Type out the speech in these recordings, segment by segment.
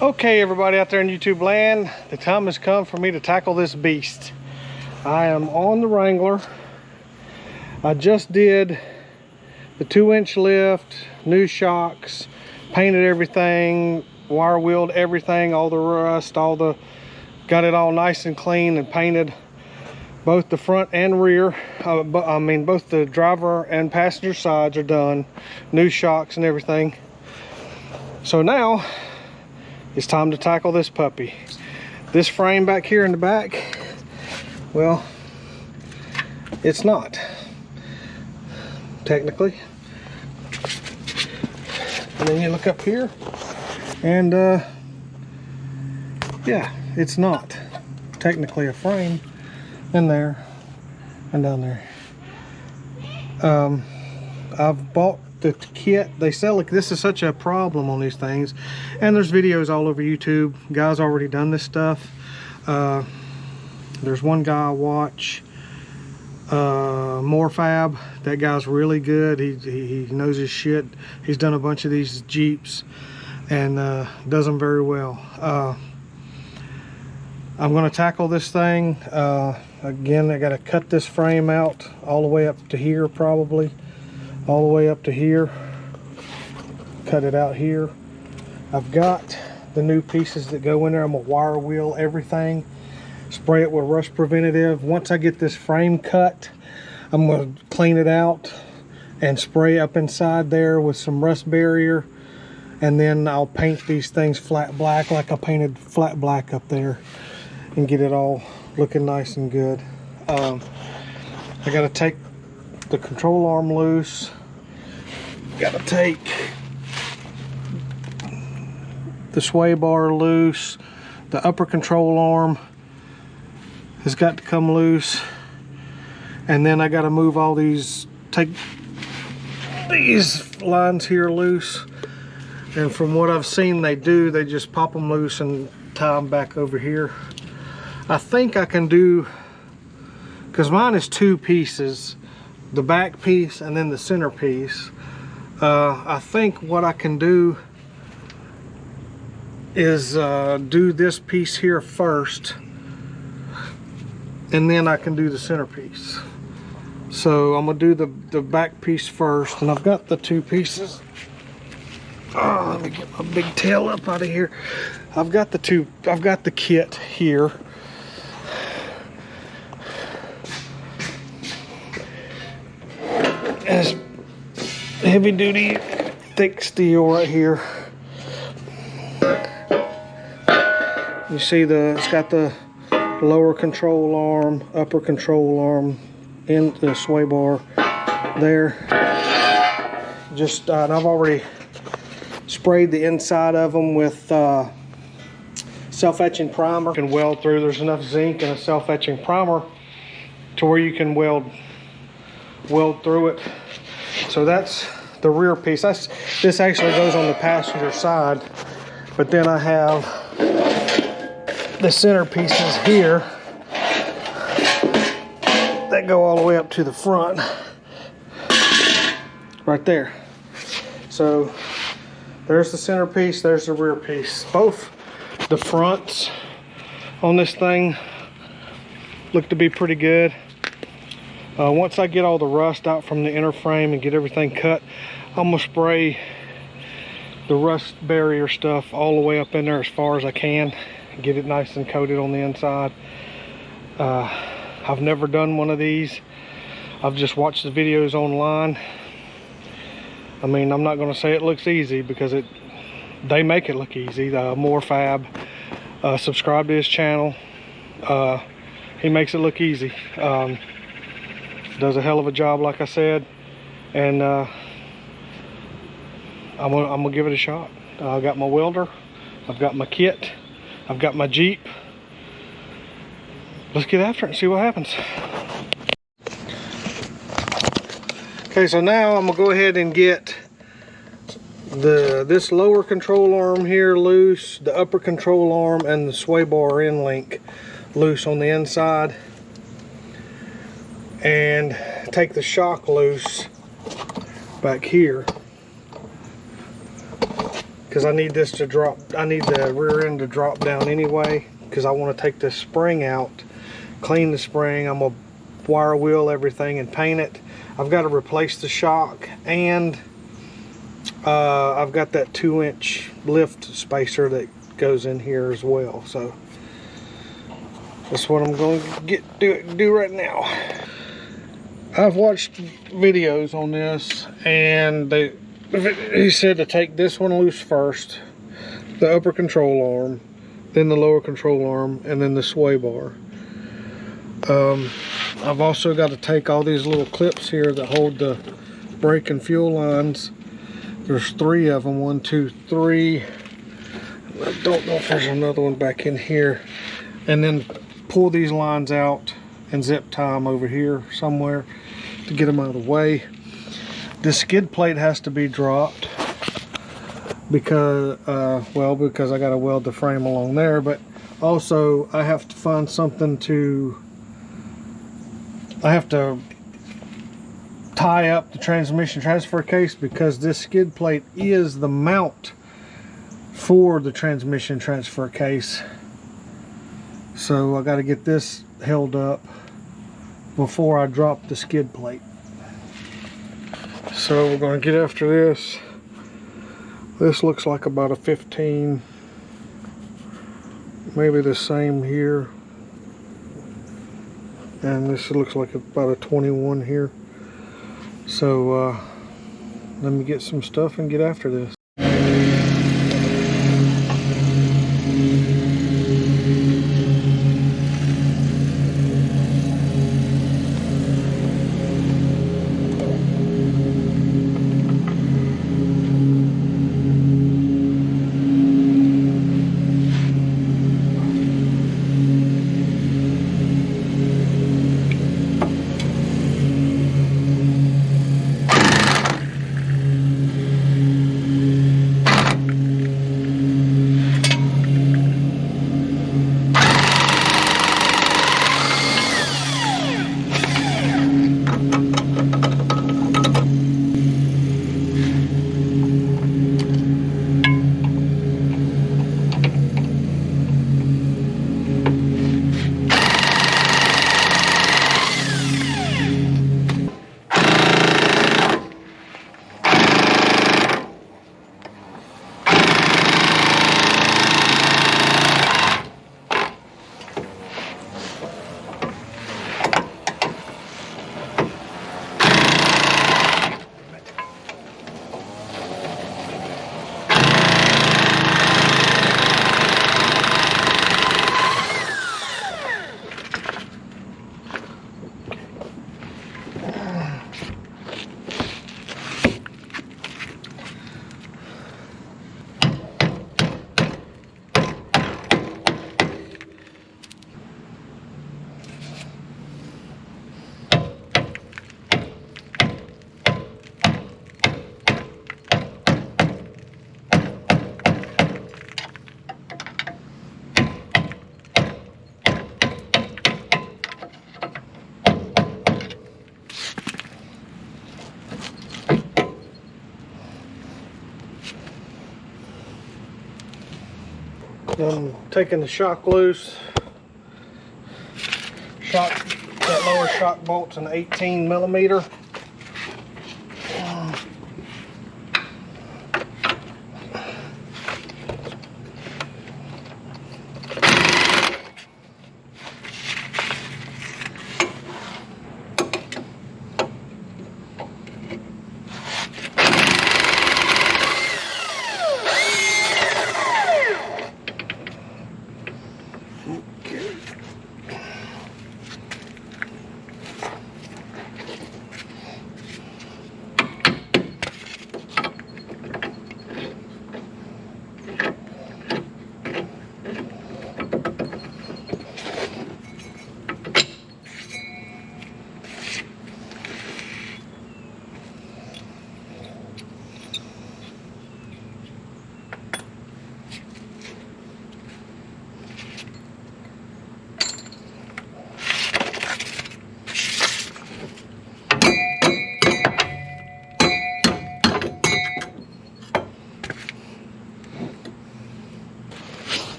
Okay, everybody out there in YouTube land, the time has come for me to tackle this beast. I am on the Wrangler. I just did the 2-inch lift, new shocks, painted everything, wire wheeled everything, all the rust, got it all nice and clean and painted. Both the front and rear, both the driver and passenger sides are done, new shocks and everything. So now it's time to tackle this puppy. This frame back here in the back, well, it's not technically. And then you look up here and yeah, it's not technically a frame in there and down there. I've bought the kit. They sell, like, this is such a problem on these things, and there's videos all over YouTube. Guys already done this stuff. There's one guy I watch, Fab. That guy's really good. He knows his shit. He's done a bunch of these Jeeps and does them very well. I'm going to tackle this thing. Again, I got to cut this frame out all the way up to here, probably all the way up to here. Cut it out here. I've got the new pieces that go in there. I'm gonna wire wheel everything, spray it with rust preventative. Once I get this frame cut, I'm gonna clean it out and spray up inside there with some rust barrier, and then I'll paint these things flat black like I painted flat black up there, and get it all looking nice and good. I gotta take the control arm loose. Gotta take the sway bar loose. The upper control arm has got to come loose. And then I gotta move all these, take these lines here loose. And from what I've seen they just pop them loose and tie them back over here. I think I can do, because mine is 2 pieces, the back piece and then the center piece. I think what I can do is do this piece here first, and then I can do the center piece. So I'm gonna do the back piece first, and I've got the 2 pieces. Oh, let me get my big tail up out of here. I've got the kit here. And it's heavy duty, thick steel right here. You see it's got the lower control arm, upper control arm, in the sway bar there. And I've already sprayed the inside of them with self-etching primer. You can weld through. There's enough zinc and a self-etching primer to where you can weld through it. So that's the rear piece. This actually goes on the passenger side, but then I have the center pieces here that go all the way up to the front right there. So there's the center piece, there's the rear piece. Both the fronts on this thing look to be pretty good. Once I get all the rust out from the inner frame and get everything cut, I'm gonna spray the rust barrier stuff all the way up in there as far as I can, get it nice and coated on the inside. I've never done one of these. I've just watched the videos online. I mean, I'm not gonna say it looks easy, because they make it look easy. Fab, subscribe to his channel. He makes it look easy. Does a hell of a job, like I said, and I'm gonna give it a shot. I've got my welder, I've got my kit, I've got my Jeep. Let's get after it and see what happens. Okay, so now I'm gonna go ahead and get this lower control arm here loose, the upper control arm, and the sway bar end link loose on the inside, and take the shock loose back here, because I need this to drop. I need the rear end to drop down anyway, because I want to take this spring out, clean the spring. I'm gonna wire wheel everything and paint it. I've got to replace the shock, and I've got that 2-inch lift spacer that goes in here as well. So that's what I'm going to do right now. I've watched videos on this, and he said to take this one loose first, the upper control arm, then the lower control arm, and then the sway bar. I've also got to take all these little clips here that hold the brake and fuel lines. There's 3 of them, 1, 2, 3. I don't know if there's another one back in here. And then pull these lines out and zip tie them over here somewhere to get them out of the way. The skid plate has to be dropped because, because I got to weld the frame along there, but also I have to find something I have to tie up the transmission transfer case, because this skid plate is the mount for the transmission transfer case. So I got to get this held up before I drop the skid plate. So we're going to get after this. This looks like about a 15, maybe the same here, and this looks like about a 21 here. So let me get some stuff and get after this. I'm taking the shock loose. That lower shock bolt's an 18 millimeter.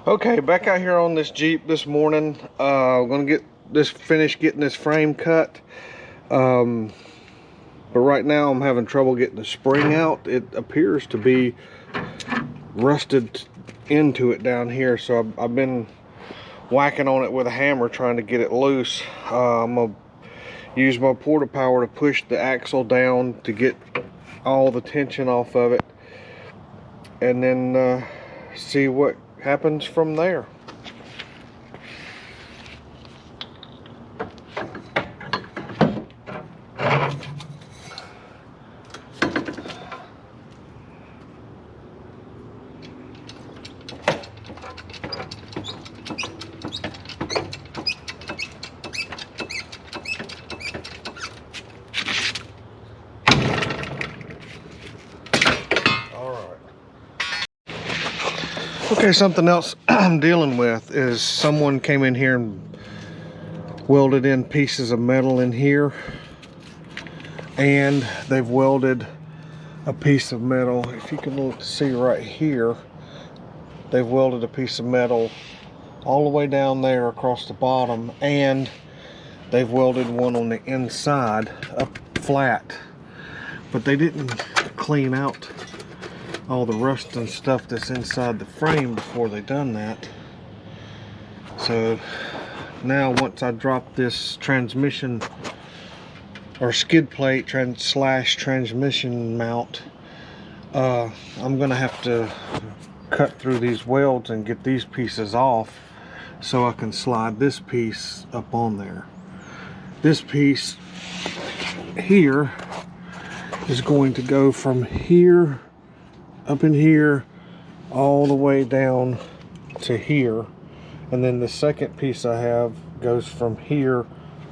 Okay, back out here on this Jeep this morning. I'm gonna finish getting this frame cut. But right now I'm having trouble getting the spring out. It appears to be rusted into it down here, so I've been whacking on it with a hammer trying to get it loose. I'm gonna use my porta power to push the axle down to get all the tension off of it, and then see what happens from there. Okay, something else I'm dealing with is someone came in here and welded in pieces of metal in here, and they've welded a piece of metal, if you can look to see right here, they've welded a piece of metal all the way down there across the bottom, and they've welded one on the inside up flat, but they didn't clean out all the rust and stuff that's inside the frame before they done that. So now once I drop this transmission or skid plate slash transmission mount, I'm gonna have to cut through these welds and get these pieces off so I can slide this piece up on there. This piece here is going to go from here up in here all the way down to here, and then the second piece I have goes from here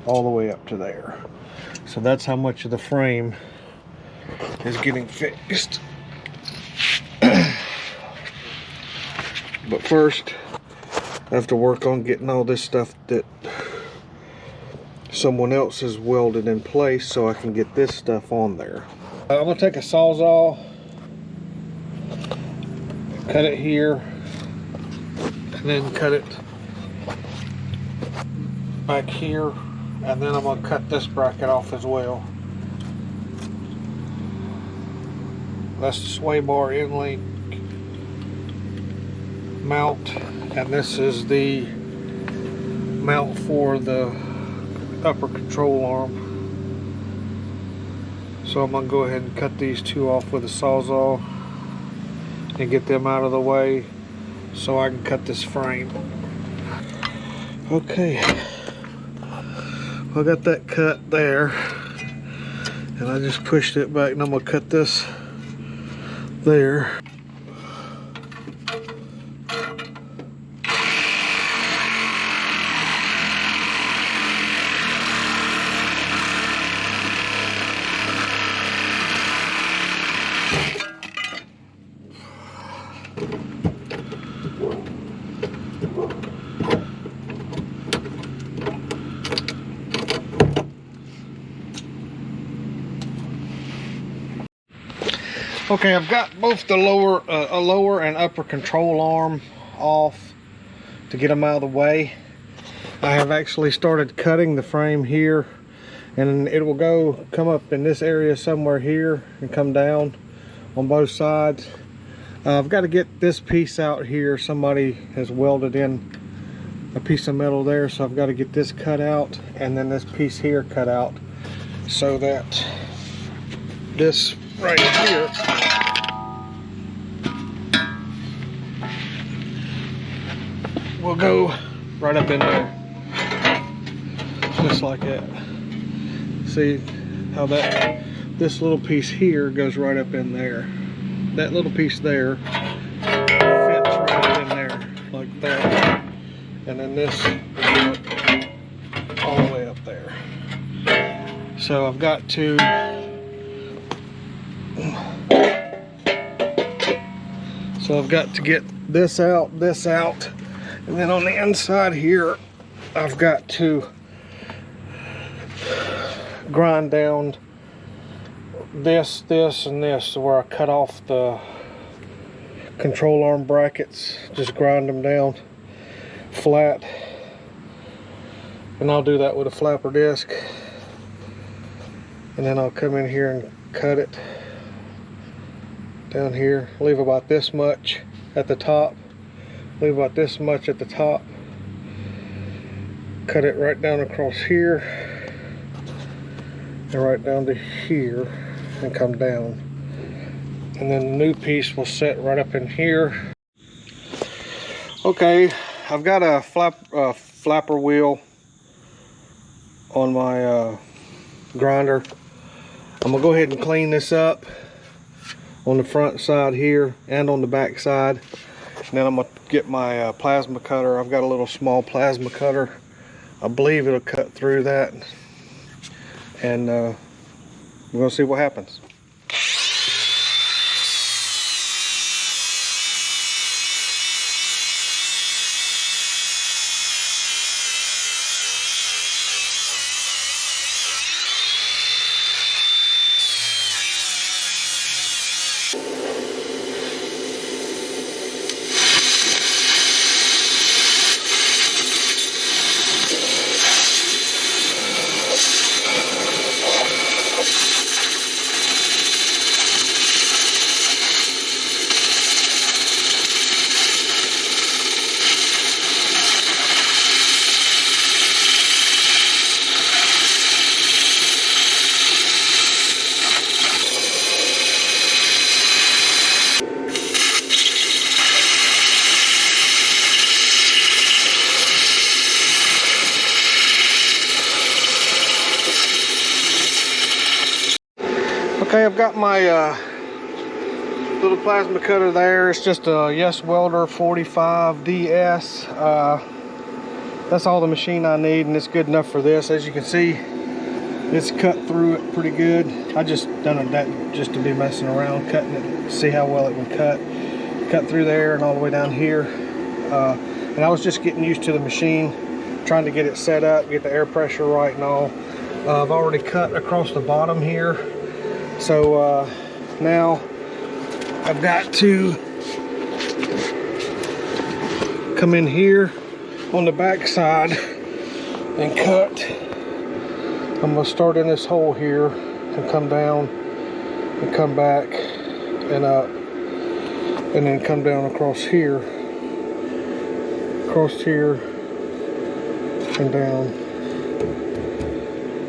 all the way up to there. So that's how much of the frame is getting fixed. But first I have to work on getting all this stuff that someone else has welded in place so I can get this stuff on there. I'm gonna take a Sawzall, cut it here, and then cut it back here, and then I'm going to cut this bracket off as well. That's the sway bar end link mount, and this is the mount for the upper control arm. So I'm going to go ahead and cut these two off with a Sawzall and get them out of the way so I can cut this frame. Okay, I got that cut there, and I just pushed it back, and I'm gonna cut this there. Okay, I've got both the lower and upper control arm off to get them out of the way. I have actually started cutting the frame here, and it will come up in this area somewhere here and come down on both sides. I've got to get this piece out here. Somebody has welded in a piece of metal there, so I've got to get this cut out, and then this piece here cut out, so that this right here will go right up in there, just like that. See how this little piece here goes right up in there. That little piece there fits right up in there like that, and then this will go all the way up So I've got to get this out, and then on the inside here, I've got to grind down this, and this, where I cut off the control arm brackets. Just grind them down flat, and I'll do that with a flapper disc, and then I'll come in here and cut it down here. Leave about this much at the top, cut it right down across here and right down to here and come down, and then the new piece will set right up in here. Okay, I've got a flapper wheel on my grinder. I'm gonna go ahead and clean this up on the front side here and on the back side, and then I'm gonna get my plasma cutter. I've got a little small plasma cutter. I believe it'll cut through that, and we're gonna see what happens. Okay, I've got my little plasma cutter there. It's just a Yes Welder 45 DS. That's all the machine I need, and it's good enough for this. As you can see, it's cut through it pretty good. I just done that just to be messing around, cutting it, see how well it would cut through there and all the way down here. And I was just getting used to the machine, trying to get it set up, get the air pressure right and all. I've already cut across the bottom here. So now I've got to come in here on the back side and cut. I'm going to start in this hole here and come down and come back and up, and then come down across here and down,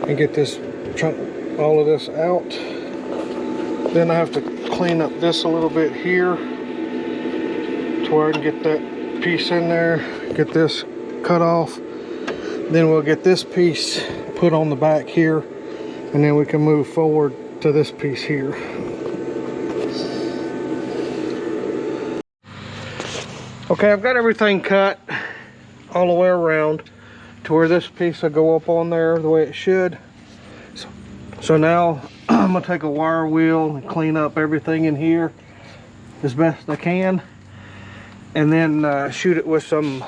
and get this chunk, all of this out. Then I have to clean up this a little bit here to where I can get that piece in there, get this cut off. Then we'll get this piece put on the back here, and then we can move forward to this piece here. Okay, I've got everything cut all the way around to where this piece will go up on there the way it should. So now I'm gonna take a wire wheel and clean up everything in here as best I can, and then shoot it with some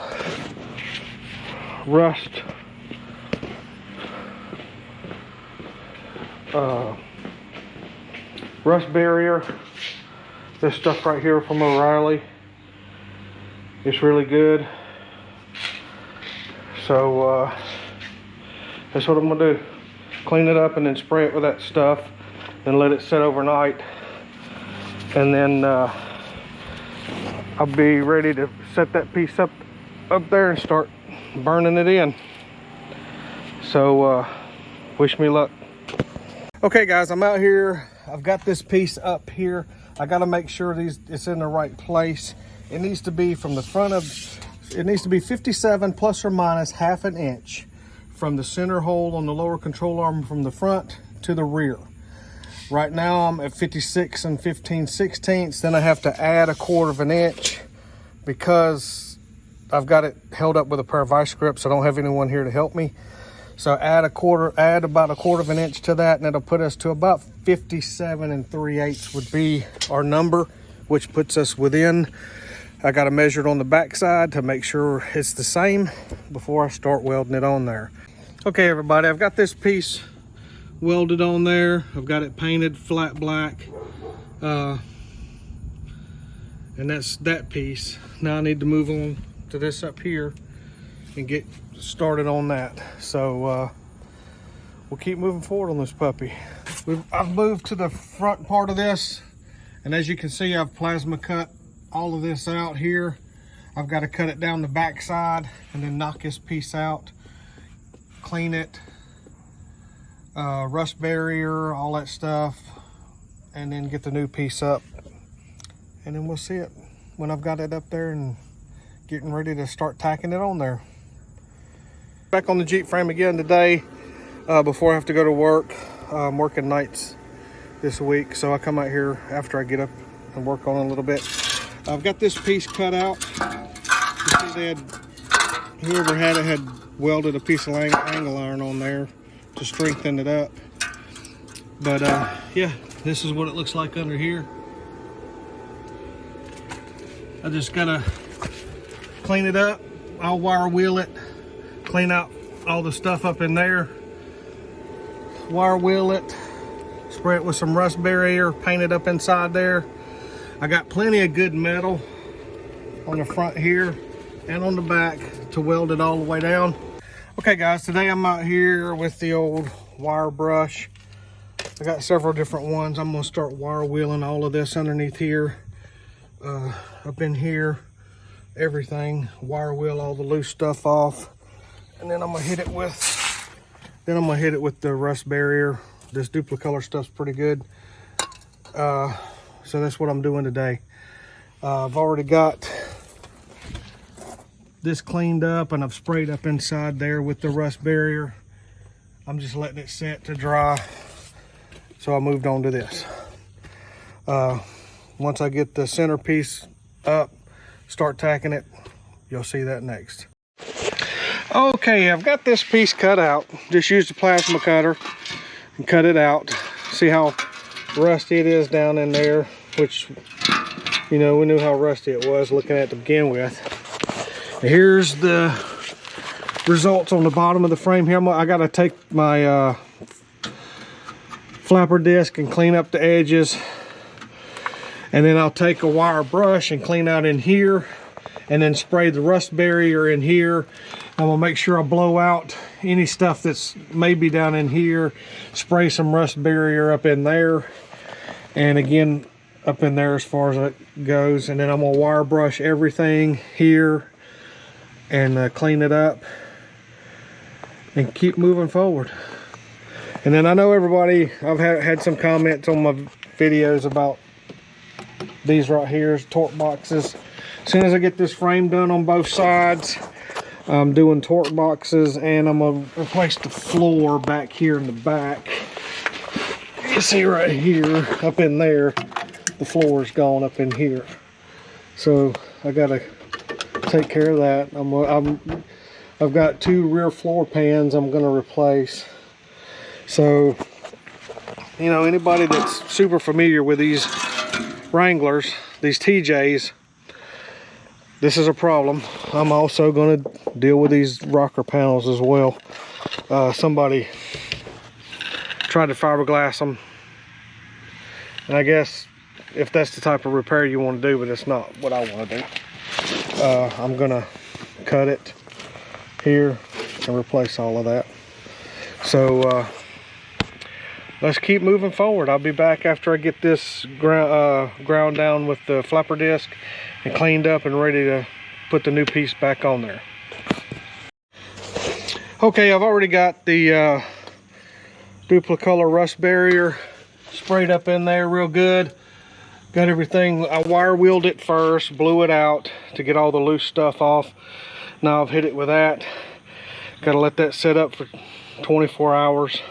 rust barrier. This stuff right here from O'Reilly, it's really good. So that's what I'm gonna do. Clean it up and then spray it with that stuff and let it sit overnight, and then I'll be ready to set that piece up there and start burning it in. So wish me luck. Okay guys, I'm out here. I've got this piece up here. I got to make sure it's in the right place. It needs to be from the front of, it needs to be 57 plus or minus ½ an inch from the center hole on the lower control arm from the front to the rear. Right now I'm at 56 and 15/16. Then I have to add ¼ inch because I've got it held up with a pair of vice grips. I don't have anyone here to help me. So add about a quarter of an inch to that, and it'll put us to about 57 3/8 would be our number, which puts us within. I got to measure it on the back side to make sure it's the same before I start welding it on there. Okay, everybody, I've got this piece welded on there. I've got it painted flat black. And that's that piece. Now I need to move on to this up here and get started on that. So we'll keep moving forward on this puppy. I've moved to the front part of this, and as you can see, I've plasma cut all of this out here. I've got to cut it down the back side and then knock this piece out, clean it, rust barrier, all that stuff, and then get the new piece up, and then we'll see it when I've got it up there and getting ready to start tacking it on there. Back on the Jeep frame again today, before I have to go to work. I'm working nights this week, so I come out here after I get up and work on it a little bit. I've got this piece cut out. You see whoever had it had welded a piece of angle iron on there to strengthen it up. But yeah, this is what it looks like under here. I just gotta clean it up. I'll wire wheel it, clean out all the stuff up in there, wire wheel it, spray it with some rust barrier, paint it up inside there. I got plenty of good metal on the front here and on the back to weld it all the way down. Okay guys, today I'm out here with the old wire brush. I got several different ones. I'm gonna start wire wheeling all of this underneath here, up in here, everything. Wire wheel all the loose stuff off, and then I'm gonna hit it with the rust barrier. This duplicolor stuff's pretty good. So that's what I'm doing today. I've already got this cleaned up, and I've sprayed up inside there with the rust barrier. I'm just letting it set to dry. So I moved on to this. Once I get the centerpiece up, start tacking it, you'll see that next. Okay, I've got this piece cut out. Just used a plasma cutter and cut it out. See how rusty it is down in there, which, you know, we knew how rusty it was looking at it to begin with. Here's the results on the bottom of the frame here. I gotta take my flapper disc and clean up the edges, and then I'll take a wire brush and clean out in here, and then spray the rust barrier in here. I'm gonna make sure I blow out any stuff that's maybe down in here, spray some rust barrier up in there, and again up in there as far as it goes, and then I'm gonna wire brush everything here and clean it up and keep moving forward. And then I know everybody, I've had some comments on my videos about these right here, torque boxes. As soon as I get this frame done on both sides, I'm doing torque boxes, and I'm gonna replace the floor back here in the back. You see right here, up in there, the floor is gone up in here. So I gotta take care of that. I've got 2 rear floor pans I'm gonna replace. So, you know, anybody that's super familiar with these Wranglers, these TJs, this is a problem. I'm also going to deal with these rocker panels as well. Somebody tried to fiberglass them, and I guess if that's the type of repair you want to do, but it's not what I want to do. I'm going to cut it here and replace all of that. So let's keep moving forward. I'll be back after I get this ground down with the flapper disc and cleaned up and ready to put the new piece back on there. Okay, I've already got the duplicolor rust barrier sprayed up in there real good. Got everything. I wire wheeled it first, blew it out to get all the loose stuff off. Now I've hit it with that. Got to let that sit up for 24 hours.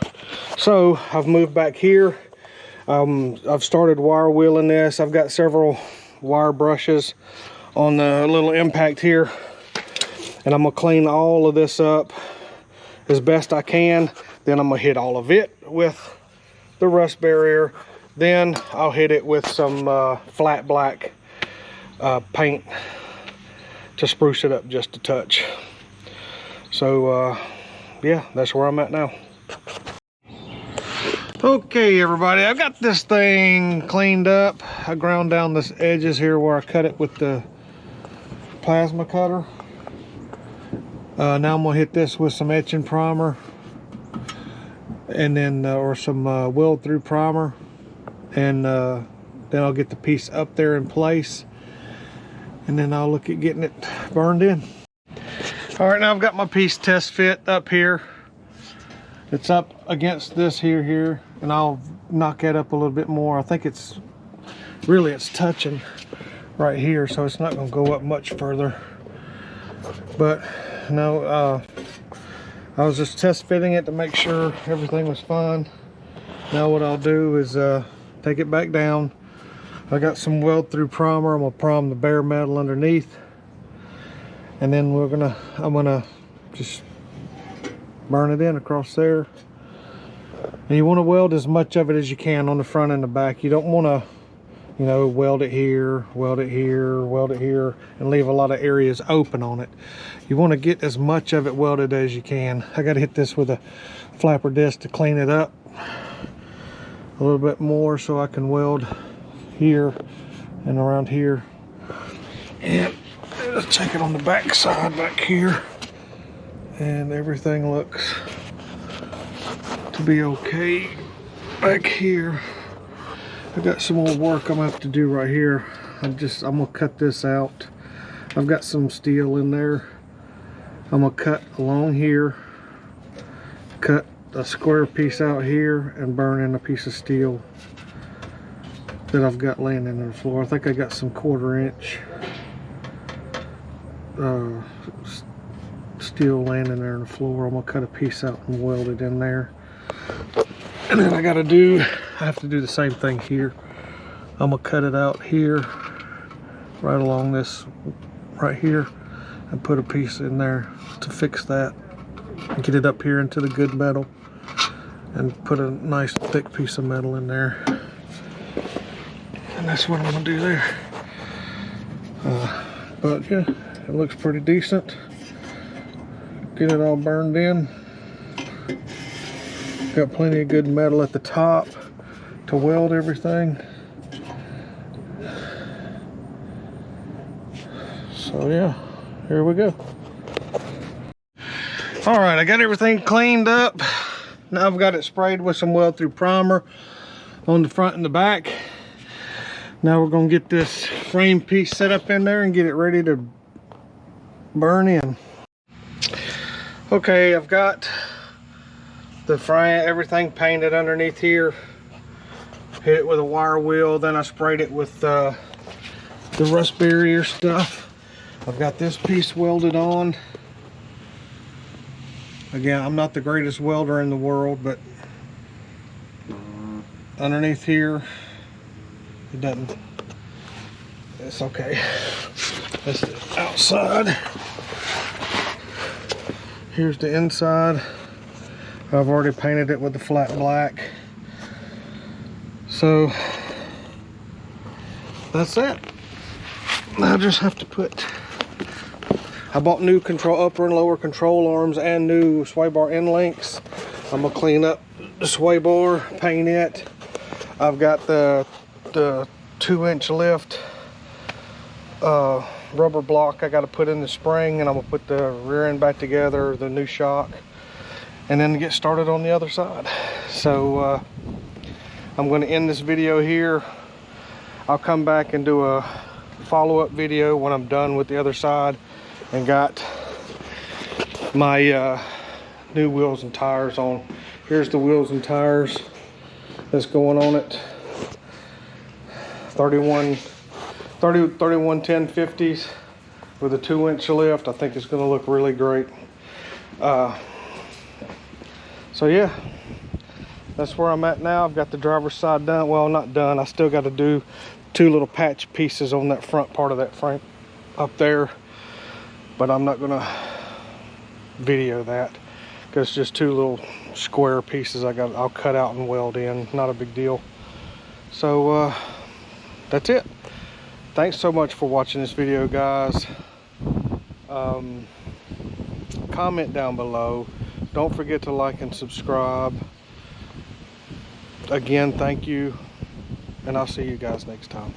So I've moved back here. I've started wire wheeling this. I've got several wire brushes on the little impact here, and I'm gonna clean all of this up as best I can. Then I'm gonna hit all of it with the rust barrier. Then I'll hit it with some flat black paint to spruce it up just a touch. So yeah, that's where I'm at now. Okay everybody, I've got this thing cleaned up. I ground down the edges here where I cut it with the plasma cutter. Now I'm gonna hit this with some etching primer, and then or some weld through primer, and then I'll get the piece up there in place, and then I'll look at getting it burned in. All right, now I've got my piece test fit up here. It's up against this here, and I'll knock that up a little bit more. I think it's touching right here, so it's not gonna go up much further. But no, I was just test fitting it to make sure everything was fine. Now what I'll do is take it back down. I got some weld through primer. I'm gonna prime the bare metal underneath, and then I'm gonna just burn it in across there. And you want to weld as much of it as you can on the front and the back. You don't want to, you know, weld it here, weld it here, weld it here, and leave a lot of areas open on it. You want to get as much of it welded as you can. I got to hit this with a flapper disc to clean it up a little bit more so I can weld here and around here. And let's check it on the back side back here. And everything looks to be okay back here. I got some more work I'm gonna have to do right here. I'm gonna cut this out. I've got some steel in there. I'm gonna cut along here, cut a square piece out here, and burn in a piece of steel that I've got laying in the floor. I think I got some 1/4 inch steel laying in there on the floor. I'm gonna cut a piece out and weld it in there. And then I have to do the same thing here. I'm gonna cut it out here, right along this, right here, and put a piece in there to fix that. And get it up here into the good metal, and put a nice thick piece of metal in there. And that's what I'm gonna do there. But yeah, it looks pretty decent. Get it all burned in. Got plenty of good metal at the top to weld everything. So yeah, here we go. All right, I got everything cleaned up. Now I've got it sprayed with some weld through primer on the front and the back. Now we're gonna get this frame piece set up in there and get it ready to burn in. Okay, I've got the frame, everything painted underneath here. Hit it with a wire wheel, then I sprayed it with the rust barrier stuff. I've got this piece welded on. Again, I'm not the greatest welder in the world, but underneath here, it doesn't, it's okay. That's the outside. Here's the inside. I've already painted it with the flat black. So that's it. I just have to I bought new upper and lower control arms and new sway bar end links. I'm gonna clean up the sway bar, paint it. I've got the 2-inch lift rubber block I got to put in the spring, and I'm gonna put the rear end back together, the new shock, and then get started on the other side. So I'm going to end this video here. I'll come back and do a follow-up video when I'm done with the other side and got my new wheels and tires on. Here's the wheels and tires that's going on it. 31 1050s with a 2-inch lift. I think it's going to look really great. So yeah, that's where I'm at now. I've got the driver's side done. Well, not done. I still got to do 2 little patch pieces on that front part of that frame up there, but I'm not going to video that because it's just two little square pieces I'll cut out and weld in. Not a big deal. So that's it. Thanks so much for watching this video, guys. Comment down below. Don't forget to like and subscribe. Again, thank you, and I'll see you guys next time.